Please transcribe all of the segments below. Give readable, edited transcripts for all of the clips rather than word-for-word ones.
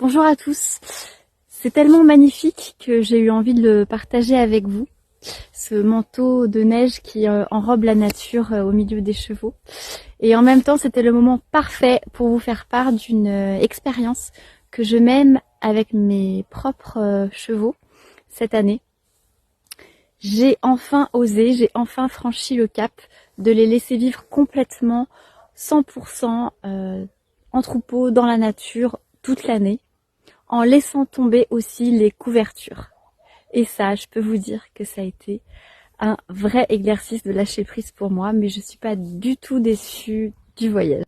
Bonjour à tous, c'est tellement magnifique que j'ai eu envie de le partager avec vous, ce manteau de neige qui enrobe la nature au milieu des chevaux. Et en même temps, c'était le moment parfait pour vous faire part d'une expérience que je mène avec mes propres chevaux cette année. J'ai enfin osé, j'ai enfin franchi le cap de les laisser vivre complètement 100% en troupeau, dans la nature, toute l'année, en laissant tomber aussi les couvertures. Et ça, je peux vous dire que ça a été un vrai exercice de lâcher prise pour moi, mais je ne suis pas du tout déçue du voyage.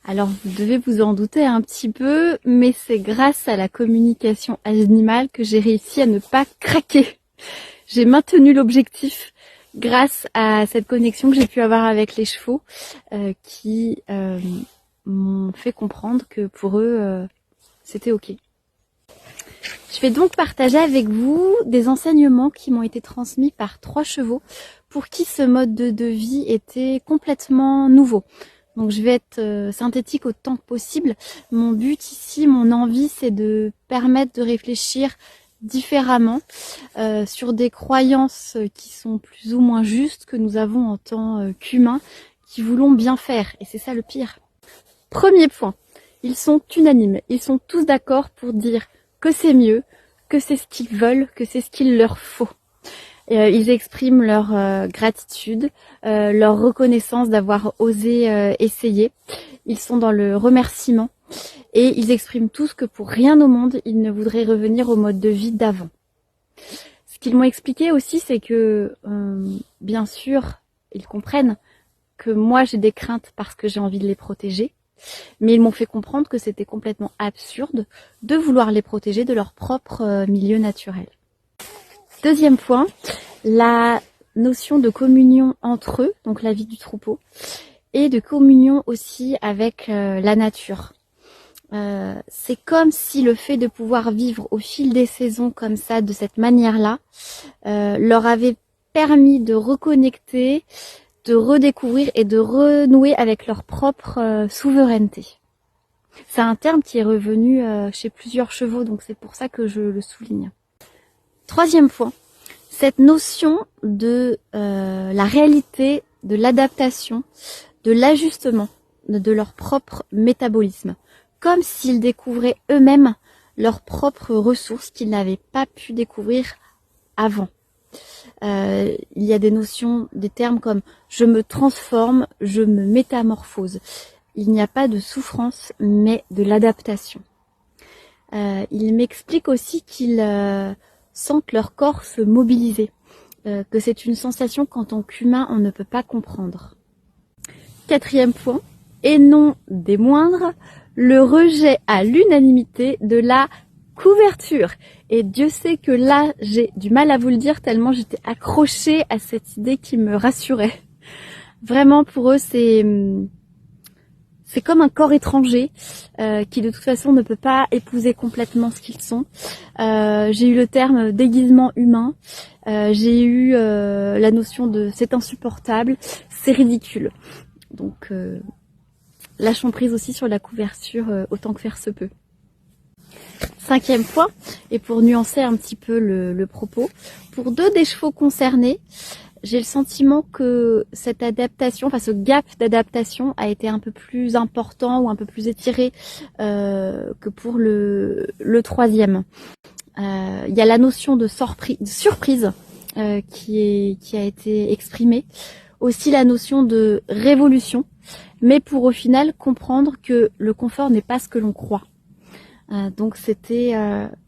Alors vous devez vous en douter un petit peu, mais c'est grâce à la communication animale que j'ai réussi à ne pas craquer. J'ai maintenu l'objectif grâce à cette connexion que j'ai pu avoir avec les chevaux qui m'ont fait comprendre que pour eux, c'était ok. Je vais donc partager avec vous des enseignements qui m'ont été transmis par 3 chevaux pour qui ce mode de vie était complètement nouveau. Donc je vais être synthétique autant que possible. Mon but ici, mon envie, c'est de permettre de réfléchir différemment sur des croyances qui sont plus ou moins justes que nous avons en tant qu'humains qui voulons bien faire. Et c'est ça le pire. Premier point, ils sont unanimes. Ils sont tous d'accord pour dire que c'est mieux, que c'est ce qu'ils veulent, que c'est ce qu'il leur faut. Ils expriment leur gratitude, leur reconnaissance d'avoir osé essayer. Ils sont dans le remerciement et ils expriment tous que pour rien au monde, ils ne voudraient revenir au mode de vie d'avant. Ce qu'ils m'ont expliqué aussi, c'est que bien sûr, ils comprennent que moi j'ai des craintes parce que j'ai envie de les protéger, mais ils m'ont fait comprendre que c'était complètement absurde de vouloir les protéger de leur propre milieu naturel. Deuxième point, la notion de communion entre eux, donc la vie du troupeau, et de communion aussi avec la nature. C'est comme si le fait de pouvoir vivre au fil des saisons comme ça, de cette manière-là, leur avait permis de reconnecter, de redécouvrir et de renouer avec leur propre souveraineté. C'est un terme qui est revenu chez plusieurs chevaux, donc c'est pour ça que je le souligne. Troisième point, cette notion de la réalité, de l'adaptation, de l'ajustement de leur propre métabolisme, comme s'ils découvraient eux-mêmes leurs propres ressources qu'ils n'avaient pas pu découvrir avant. Il y a des notions, des termes comme je me transforme, je me métamorphose. Il n'y a pas de souffrance, mais de l'adaptation. Il m'explique aussi qu'ils sentent leur corps se mobiliser, que c'est une sensation qu'en tant qu'humain, on ne peut pas comprendre. Quatrième point, et non des moindres, le rejet à l'unanimité de la couverture. Et Dieu sait que là, j'ai du mal à vous le dire tellement j'étais accrochée à cette idée qui me rassurait. Vraiment, pour eux, c'est comme un corps étranger qui de toute façon ne peut pas épouser complètement ce qu'ils sont. J'ai eu le terme déguisement humain, j'ai eu la notion de c'est insupportable, c'est ridicule. Donc lâchons prise aussi sur la couverture autant que faire se peut. Cinquième point, et pour nuancer un petit peu le propos, pour 2 des chevaux concernés, j'ai le sentiment que cette adaptation, enfin ce gap d'adaptation a été un peu plus important ou un peu plus étiré que pour le troisième. Il y a la notion de surprise qui a été exprimée, aussi la notion de révolution, mais pour au final comprendre que le confort n'est pas ce que l'on croit. Donc c'était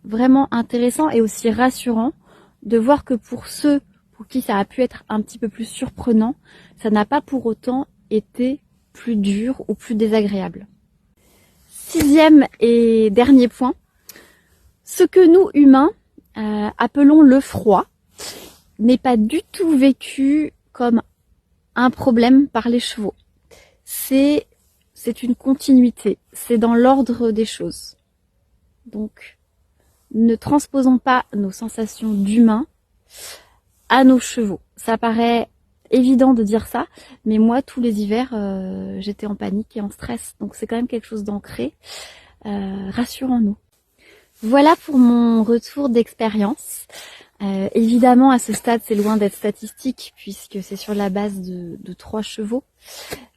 vraiment intéressant et aussi rassurant de voir que pour ceux pour qui ça a pu être un petit peu plus surprenant, ça n'a pas pour autant été plus dur ou plus désagréable. 6e et dernier point, ce que nous humains appelons le froid n'est pas du tout vécu comme un problème par les chevaux. C'est une continuité, c'est dans l'ordre des choses. Donc, ne transposons pas nos sensations d'humains à nos chevaux. Ça paraît évident de dire ça, mais moi tous les hivers j'étais en panique et en stress, donc c'est quand même quelque chose d'ancré. Rassurons-nous. Voilà pour mon retour d'expérience. Évidemment à ce stade c'est loin d'être statistique puisque c'est sur la base de 3 chevaux,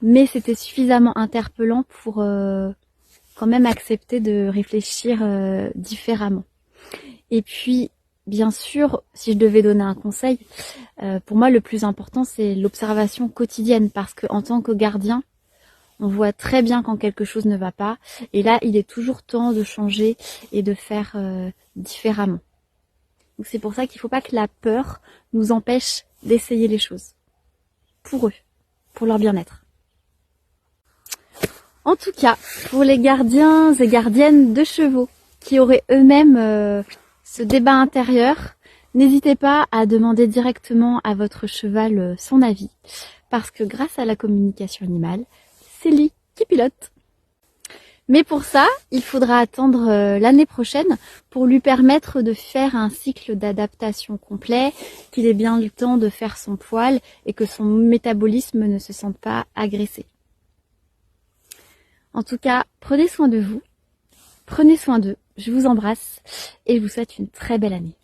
mais c'était suffisamment interpellant pour quand même accepter de réfléchir différemment. Et puis bien sûr, si je devais donner un conseil, pour moi le plus important c'est l'observation quotidienne, parce qu'en tant que gardien, on voit très bien quand quelque chose ne va pas, et là il est toujours temps de changer et de faire différemment. Donc c'est pour ça qu'il ne faut pas que la peur nous empêche d'essayer les choses. Pour eux, pour leur bien-être. En tout cas, pour les gardiens et gardiennes de chevaux qui auraient eux-mêmes ce débat intérieur, n'hésitez pas à demander directement à votre cheval son avis, parce que grâce à la communication animale, c'est lui qui pilote. Mais pour ça, il faudra attendre l'année prochaine pour lui permettre de faire un cycle d'adaptation complet, qu'il ait bien le temps de faire son poil et que son métabolisme ne se sente pas agressé. En tout cas, prenez soin de vous, prenez soin d'eux, je vous embrasse et je vous souhaite une très belle année.